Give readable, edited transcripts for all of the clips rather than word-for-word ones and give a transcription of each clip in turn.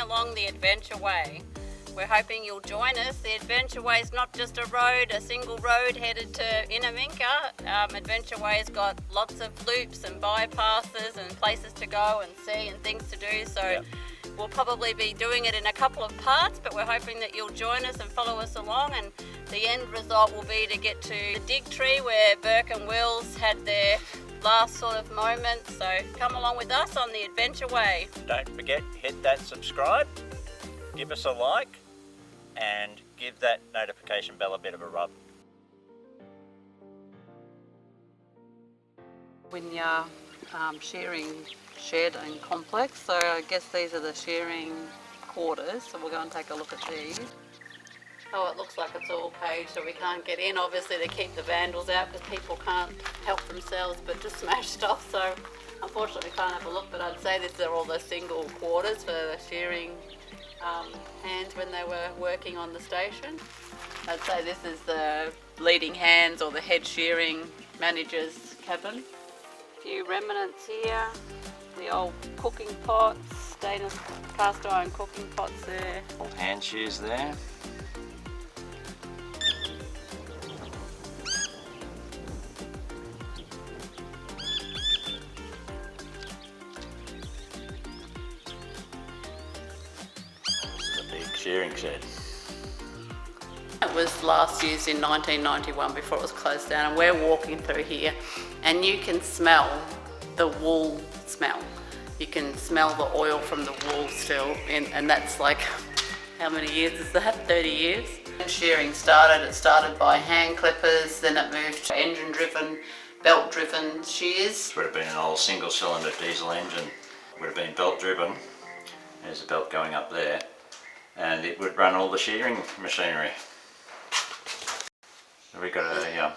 along the Adventure Way. We're hoping you'll join us. The Adventure Way is not just a road, a single road headed to Inaminka. Adventure Way's got lots of loops and bypasses and places to go and see and things to do. So we'll probably be doing it in a couple of parts, but we're hoping that you'll join us and follow us along. And the end result will be to get to the dig tree where Burke and Wills had their last sort of moment. So come along with us on the Adventure Way. Don't forget, hit that subscribe, give us a like, and give that notification bell a bit of a rub. Currawinya shearing shed and complex. So I guess these are the shearing quarters. So we'll go and take a look at these. Oh, it looks like it's all caged, so we can't get in. Obviously they keep the vandals out because people can't help themselves but to smash stuff. So unfortunately we can't have a look, but I'd say these are all the single quarters for the shearing hands when they were working on the station. I'd say this is the leading hands or the head shearing manager's cabin. A few remnants here, the old cooking pots, stainless cast iron cooking pots there. Hand shears there. Shearing shed. It was last used in 1991 before it was closed down, and we're walking through here and you can smell the wool smell. You can smell the oil from the wool still, and that's like, how many years is that? 30 years? When shearing it started by hand clippers, then it moved to engine driven, belt driven shears. This would have been an old single cylinder diesel engine, would have been belt driven. There's a belt going up there. And it would run all the shearing machinery. We've got a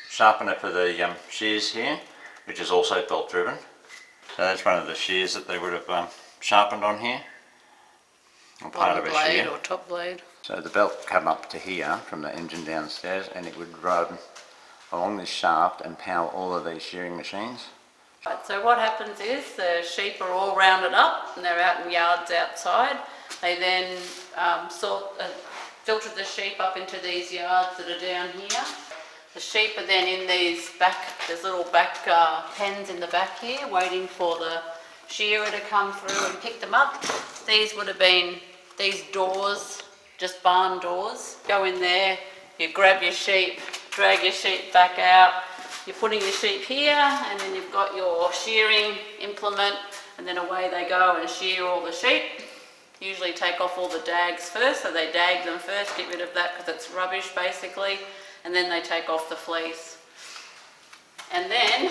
sharpener for the shears here, which is also belt driven. So that's one of the shears that they would have sharpened on here. Or part of a blade shear. Or top blade. So the belt come up to here from the engine downstairs, and it would run along this shaft and power all of these shearing machines. Right, so what happens is the sheep are all rounded up and they're out in yards outside. They then filter the sheep up into these yards that are down here. The sheep are then in these there's little back pens in the back here waiting for the shearer to come through and pick them up. These would have been these doors, just barn doors. Go in there, you grab your sheep, drag your sheep back out. You're putting your sheep here, and then you've got your shearing implement, and then away they go and shear all the sheep. Usually take off all the dags first, so they dag them first, get rid of that because it's rubbish basically, and then they take off the fleece. And then,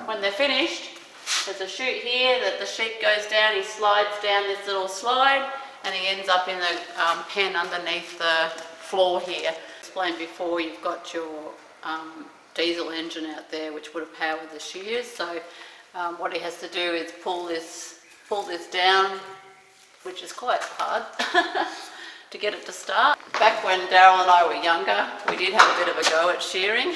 when they're finished, there's a chute here that the sheep goes down, he slides down this little slide, and he ends up in the pen underneath the floor here. Explained before, you've got your diesel engine out there which would have powered the shears, so what he has to do is pull this down, which is quite hard to get it to start. Back when Daryl and I were younger, we did have a bit of a go at shearing.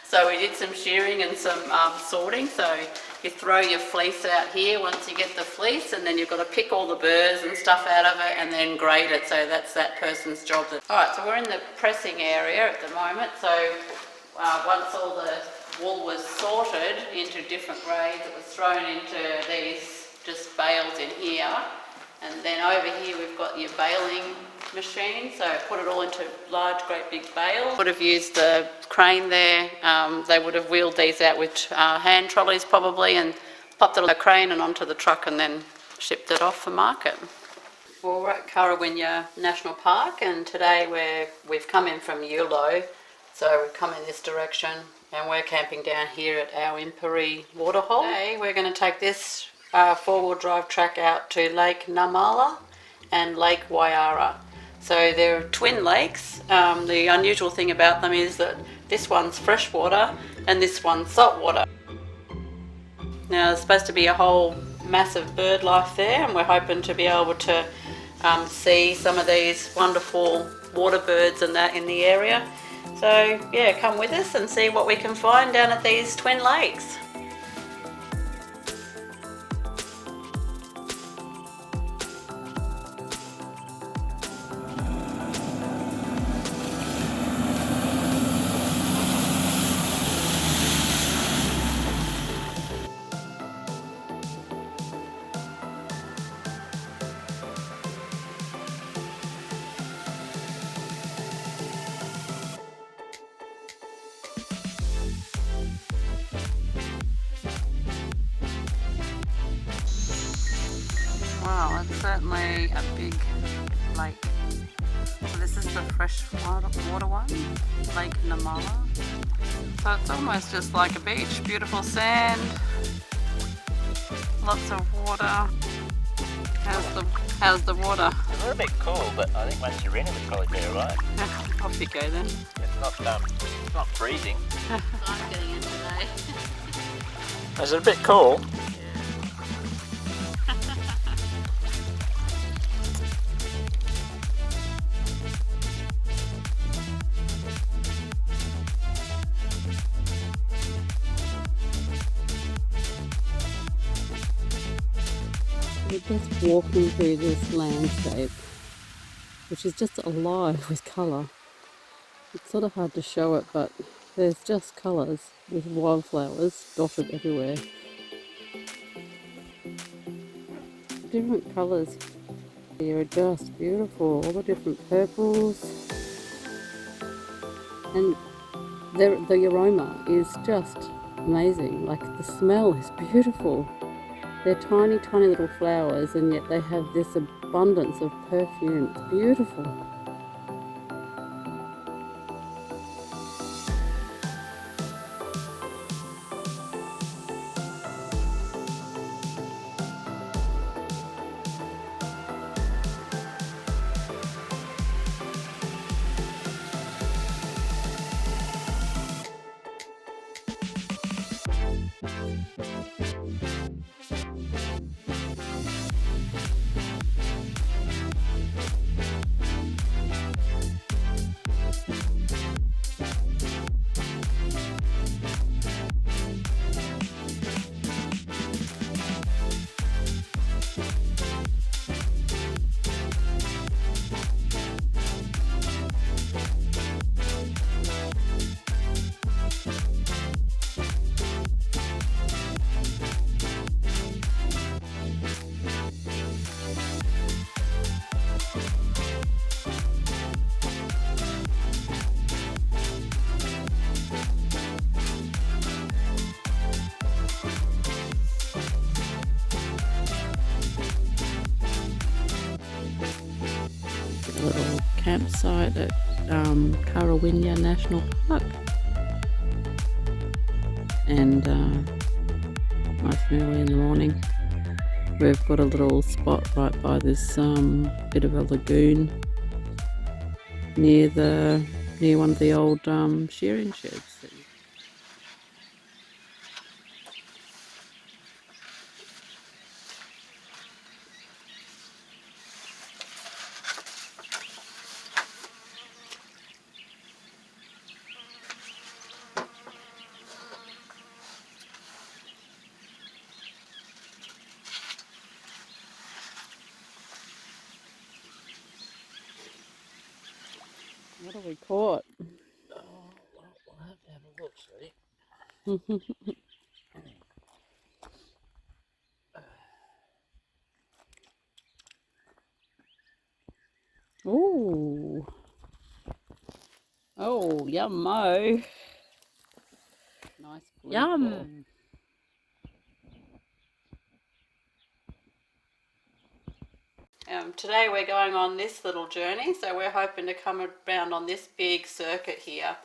So we did some shearing and some sorting. So you throw your fleece out here once you get the fleece, and then you've got to pick all the burrs and stuff out of it and then grade it. So that's that person's job. Alright, so we're in the pressing area at the moment. So once all the wool was sorted into different grades, it was thrown into these just bales in here, and then over here we've got your baling machine, so put it all into large great big bales. Would have used the crane there. They would have wheeled these out with hand trolleys probably and popped it on the crane and onto the truck and then shipped it off for market. We're at Currawinya National Park, and today we've come in from Yulo, so we've come in this direction and we're camping down here at our Imperi waterhole. Today we're going to take this four-wheel drive track out to Lake Numalla and Lake Wyara. So they're twin lakes. The unusual thing about them is that this one's freshwater and this one's saltwater. Now there's supposed to be a whole massive bird life there, and we're hoping to be able to see some of these wonderful water birds and that in the area. So yeah, come with us and see what we can find down at these twin lakes. certainly a big lake. So this is the fresh water one, Lake Numalla. So it's almost just like a beach. Beautiful sand, lots of water. How's the water? It's a little bit cool, but I think once you're in it, it'll probably be alright. Off you go then. It's not freezing. I'm getting in today. Is it a bit cool? We're just walking through this landscape, which is just alive with colour. It's sort of hard to show it, but there's just colours with wildflowers dotted everywhere. Different colours here are just beautiful, all the different purples. And the aroma is just amazing, like the smell is beautiful. They're tiny, tiny little flowers, and yet they have this abundance of perfume. It's beautiful. Little campsite at Currawinya National Park, and nice and early in the morning. We've got a little spot right by this bit of a lagoon near one of the old shearing sheds. What have we caught? Oh, well, we'll have to have a look, sweetie. Ooh. Oh, yummo. Nice. Yum. Today we're going on this little journey, so we're hoping to come around on this big circuit here.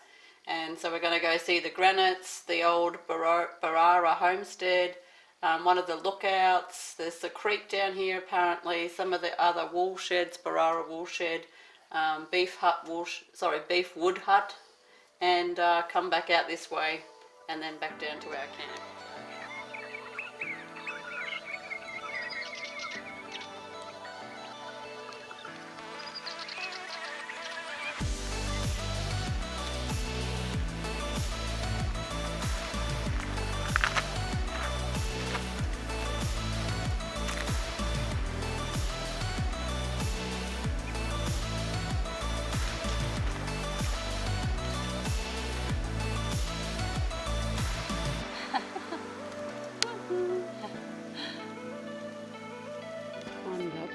And so we're going to go see the granites, the old Wyara homestead, one of the lookouts. There's the creek down here apparently, some of the other wool sheds, Wyara woolshed, beef wood hut, and come back out this way and then back down to our camp.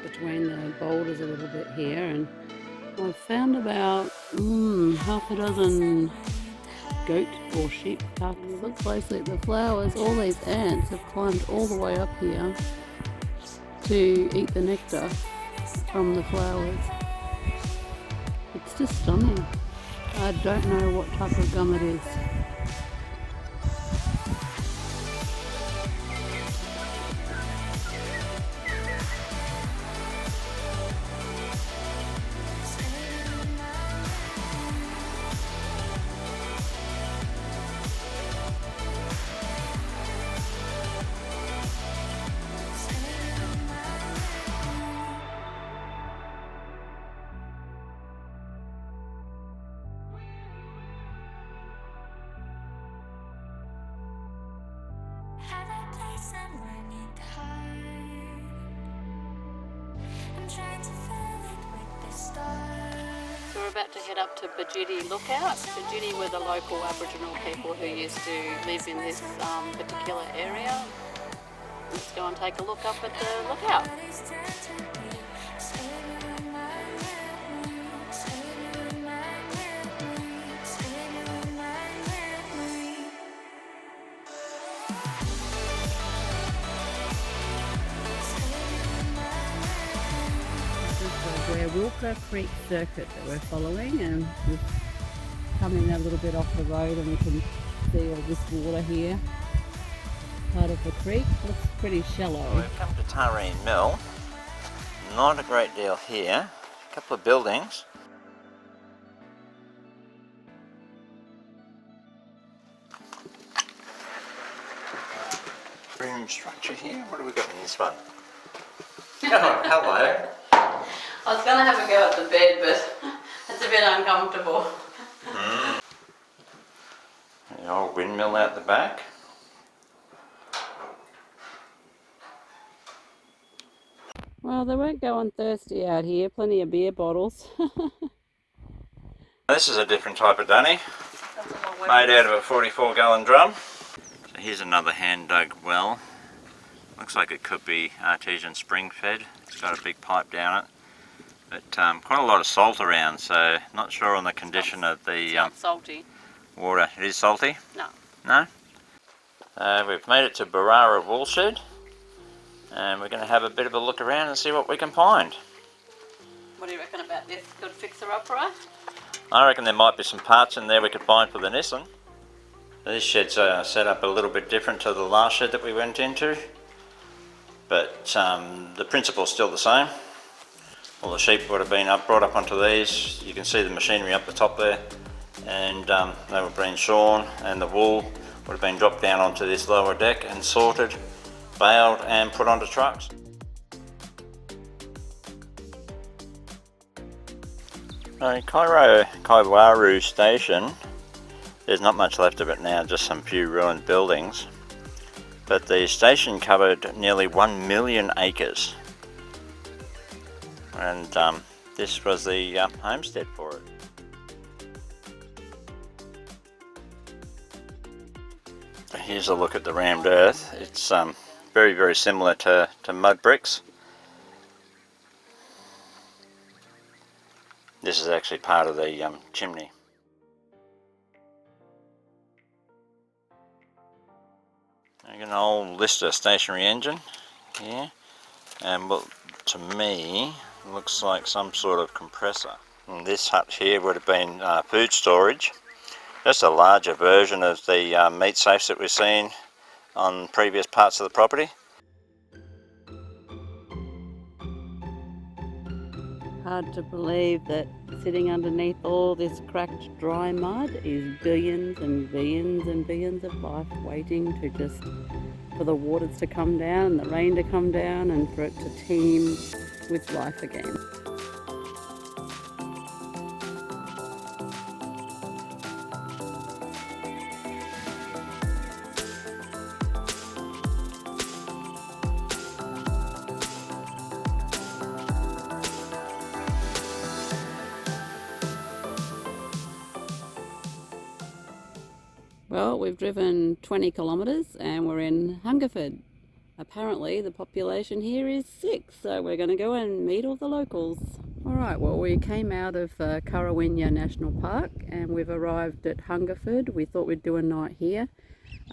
Between the boulders a little bit here, and I've found about half a dozen goat or sheep carcasses. Look closely at the flowers. All these ants have climbed all the way up here to eat the nectar from the flowers. It's just stunning. I don't know what type of gum it is. So we're about to head up to Bajiti Lookout. Bajiti were the local Aboriginal people who used to live in this particular area. Let's go and take a look up at the lookout. We're Wilka Creek Circuit that we're following, and we've come in a little bit off the road and we can see all this water here. Part of the creek looks pretty shallow. We've come to Tareen Mill. Not a great deal here. A couple of buildings. Room structure here. What have we got in this one? Oh, hello. I was going to have a go at the bed, but it's a bit uncomfortable. The old windmill out the back. Well, they weren't going thirsty out here. Plenty of beer bottles. This is a different type of dunny. Made out of a 44-gallon drum. So here's another hand-dug well. Looks like it could be artesian spring-fed. It's got a big pipe down it. But quite a lot of salt around, so not sure on the condition of the salty water. It is salty? No. No? We've made it to Wyara woolshed, and we're going to have a bit of a look around and see what we can find. What do you reckon about this? Good fixer-upper, right? I reckon there might be some parts in there we could find for the Nissan. This shed's set up a little bit different to the last shed that we went into, but the principle's still the same. All the sheep would have been brought up onto these. You can see the machinery up the top there, and they were being shorn, and the wool would have been dropped down onto this lower deck and sorted, baled and put onto trucks. Kaiwaru station, there's not much left of it now, just some few ruined buildings, but the station covered nearly 1 million acres. And this was the homestead for it. Here's a look at the rammed earth. It's very, very similar to mud bricks. This is actually part of the chimney. I got an old Lister stationary engine here, and well, to me, looks like some sort of compressor. And this hut here would have been food storage. Just a larger version of the meat safes that we've seen on previous parts of the property. Hard to believe that sitting underneath all this cracked dry mud is billions and billions and billions of life waiting to just for the waters to come down and the rain to come down and for it to teem with life again. Well, we've driven 20 kilometres and we're in Hungerford. Apparently the population here is 6, so we're going to go and meet all the locals. Alright, well, we came out of Currawinya National Park and we've arrived at Hungerford. We thought we'd do a night here.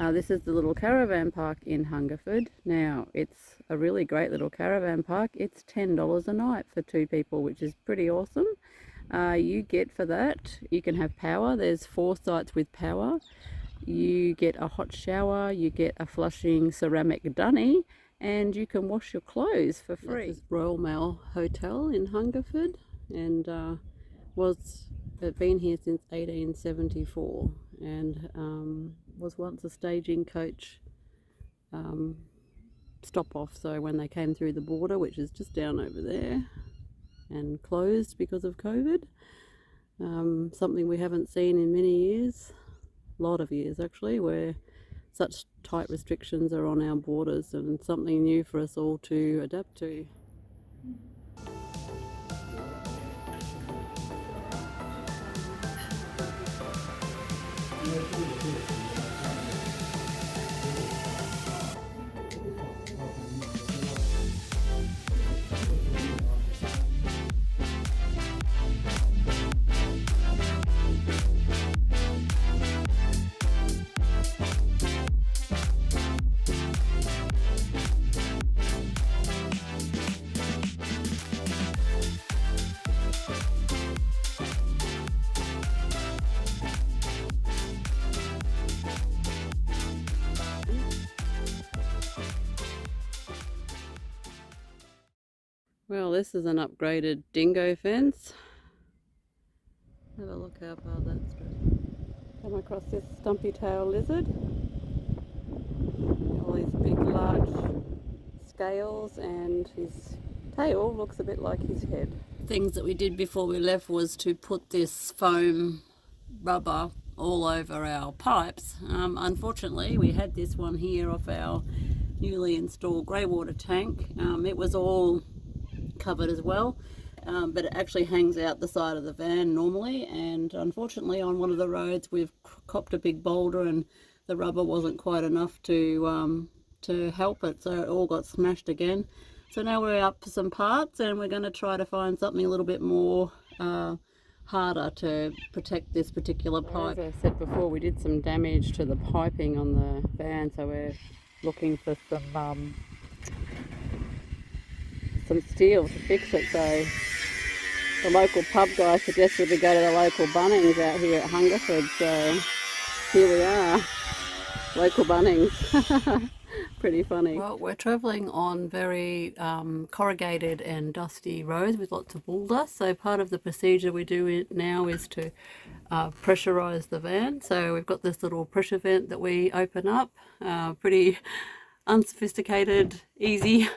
This is the little caravan park in Hungerford. Now, it's a really great little caravan park. It's $10 a night for 2 people, which is pretty awesome. You get for that, you can have power. There's 4 sites with power. You get a hot shower, you get a flushing ceramic dunny, and you can wash your clothes for free. This is Royal Mail Hotel in Hungerford, and been here since 1874, and was once a staging coach stop off. So when they came through the border, which is just down over there, and closed because of COVID, something we haven't seen in many years, a lot of years actually, where such tight restrictions are on our borders, and something new for us all to adapt to. Well, this is an upgraded dingo fence. Have a look how far that's straight. Come across this stumpy tail lizard. All these big large scales, and his tail looks a bit like his head. Things that we did before we left was to put this foam rubber all over our pipes. Unfortunately, we had this one here off our newly installed grey water tank. It was all covered as well, but it actually hangs out the side of the van normally, and unfortunately on one of the roads we've copped a big boulder and the rubber wasn't quite enough to help it, so it all got smashed again. So now we're up for some parts, and we're going to try to find something a little bit more harder to protect this particular pipe. As I said before, we did some damage to the piping on the van, so we're looking for some steel to fix it. So the local pub guy suggested we go to the local Bunnings out here at Hungerford, so here we are, local Bunnings. Pretty funny. Well, we're travelling on very corrugated and dusty roads with lots of bull dust, so part of the procedure we do now is to pressurise the van. So we've got this little pressure vent that we open up, pretty unsophisticated, easy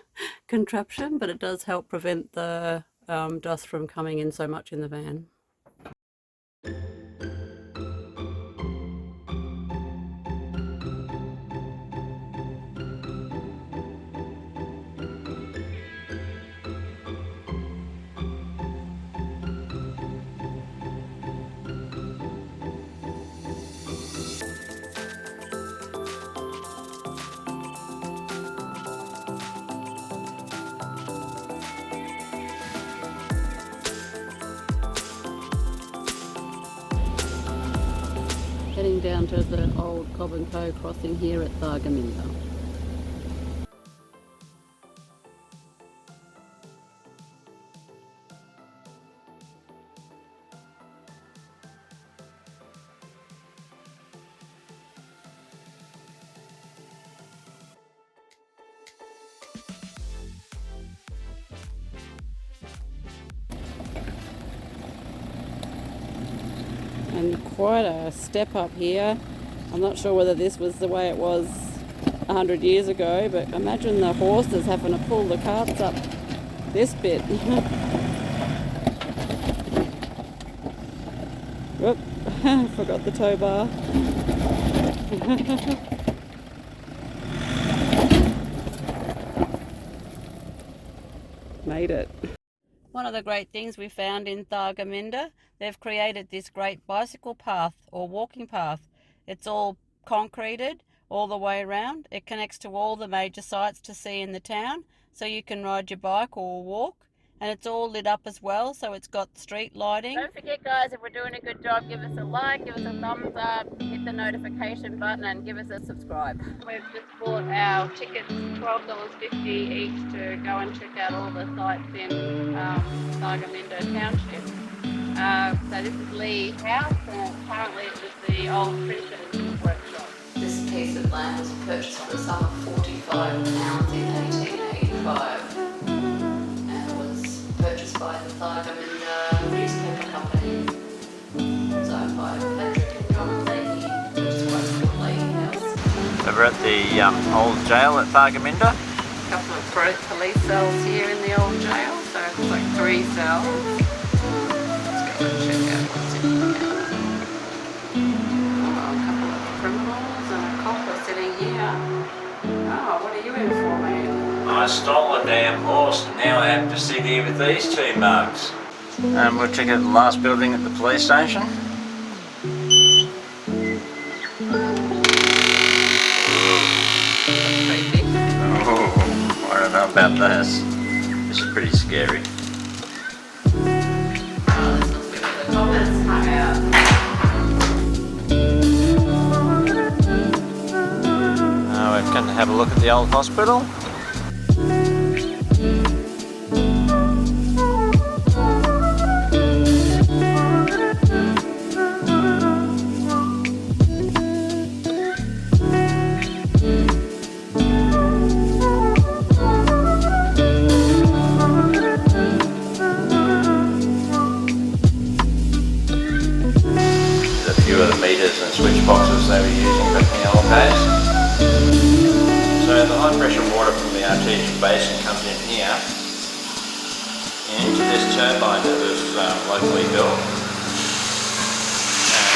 contraption, but it does help prevent the dust from coming in so much in the van. Heading down to the old Cobb and Co crossing here at Thargomindah. And quite a step up here. I'm not sure whether this was the way it was 100 years ago, but imagine the horses having to pull the carts up this bit. Whoop, forgot the tow bar. Made it. One of the great things we found in Thargomindah, they've created this great bicycle path or walking path. It's all concreted all the way around. It connects to all the major sites to see in the town, so you can ride your bike or walk. And it's all lit up as well, so it's got street lighting. Don't forget guys, if we're doing a good job, give us a like, give us a thumbs up, hit the notification button and give us a subscribe. We've just bought our tickets, $12.50 each to go and check out all the sites in Thargomindah Township. So this is Lee's house, and apparently it was the old printer's workshop. This piece of land was purchased for the sum of £45 in 1885. Purchased by the Thargomindah newspaper company. It's owned by Patrick and John Leahy, which is quite a good Leahy house. So we're at the old jail at Thargomindah. A couple of police cells here in the old jail, so it's like 3 cells. Let's go and check out what's in here. Oh, a couple of criminals and a cop are sitting here. Oh, what are you in for, mate? I stole a damn horse and now I have to sit here with these 2 mugs. We'll check out the last building at the police station. Oh, I don't know about this. This is pretty scary. We've come to have a look at the old hospital. Switch boxes they were using back in the old days. So the high pressure water from the artesian basin comes in here into this turbine that was locally built. And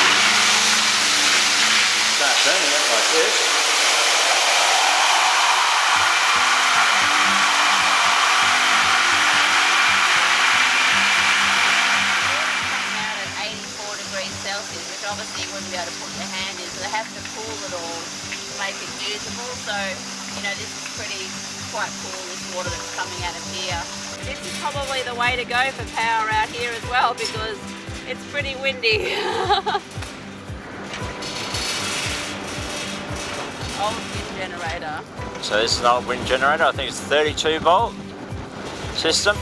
start turning it like this. Obviously you wouldn't be able to put your hand in, so they have to cool it all to make it usable. So, you know, this is quite cool, this water that's coming out of here. This is probably the way to go for power out here as well, because it's pretty windy. Old wind generator. So this is an old wind generator. I think it's a 32 volt system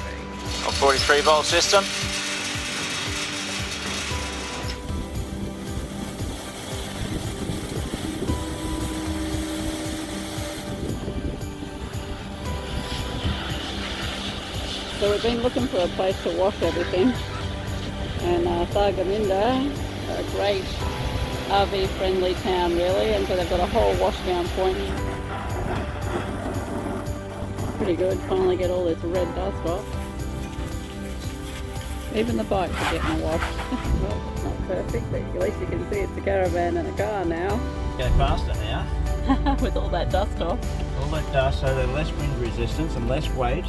or 43 volt system. So we've been looking for a place to wash everything, and Thargomindah, a great RV friendly town really, and so they've got a whole wash down point. Pretty good, finally get all this red dust off. Even the bikes are getting a wash. Well, it's not perfect, but at least you can see it's a caravan and a car now. Go faster now. With all that dust off. All that dust, so they're less wind resistance and less weight.